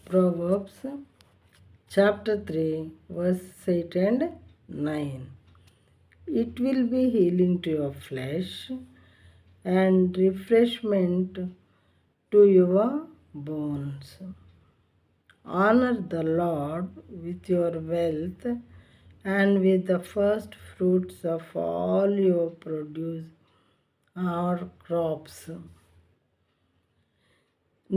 Proverbs chapter 3 verse 8 and 9. It will be healing to your flesh and refreshment to your bones. Honor the Lord with your wealth and with the first fruits of all your produce or crops.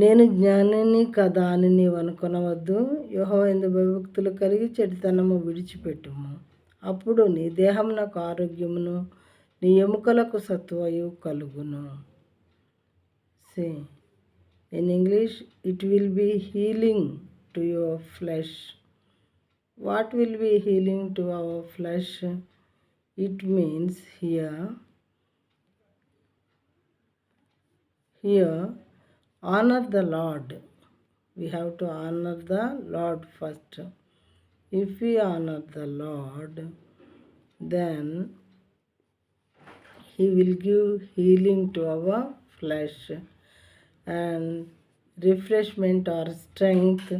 నేను జ్ఞానిని కదా అని నీవు అనుకొనవద్దు. యెహోవా యందు భయభక్తులు కలిగి చెడుతనము విడిచిపెట్టుము. అప్పుడు నీ దేహమునకు ఆరోగ్యమును నీ ఎముకలకు సత్వయు కలుగును. In English, it will be healing to your flesh. What will be healing to our flesh? It means here honor the Lord. We have to honor the Lord first. If we honor the Lord, then He will give healing to our flesh and refreshment or strength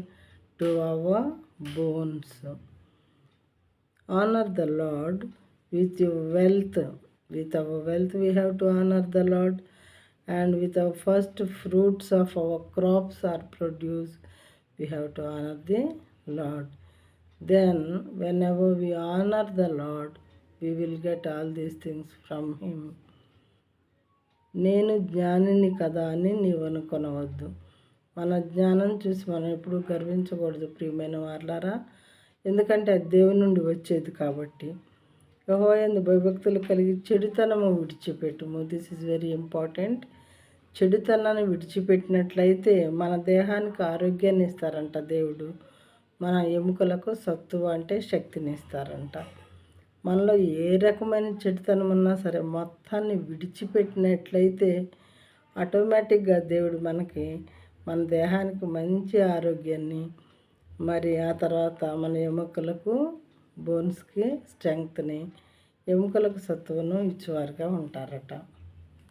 to our bones. Honor the Lord with your wealth. With our wealth we have to honor the Lord, and with our first fruits of our crops or produce we have to honor the Lord. Then whenever we honor the Lord, we will get all these things from Him. నేను జ్ఞానిని కదా అని నీవు అనుకొనవద్దు. మన జ్ఞానం చూసి మనం ఎప్పుడూ గర్వించకూడదు ప్రియమైన వారలారా, ఎందుకంటే అది దేవుని నుండి వచ్చేది కాబట్టి. యెహోవా యందు భయభక్తులు కలిగి చెడుతనము విడిచిపెట్టుము. This is very important. చెడుతనాన్ని విడిచిపెట్టినట్లయితే మన దేహానికి ఆరోగ్యాన్ని ఇస్తారంట దేవుడు. మన ఎముకలకు సత్తువ అంటే శక్తిని ఇస్తారంట. మనలో ఏ రకమైన చెడుతనం ఉన్నా సరే మొత్తాన్ని విడిచిపెట్టినట్లయితే ఆటోమేటిక్గా దేవుడు మనకి మన దేహానికి మంచి ఆరోగ్యాన్ని, మరి ఆ తర్వాత మన ఎముకలకు బోన్స్కి స్ట్రెంగ్త్ని, ఎముకలకు సత్తువను ఇచ్చేవారుగా ఉంటారట.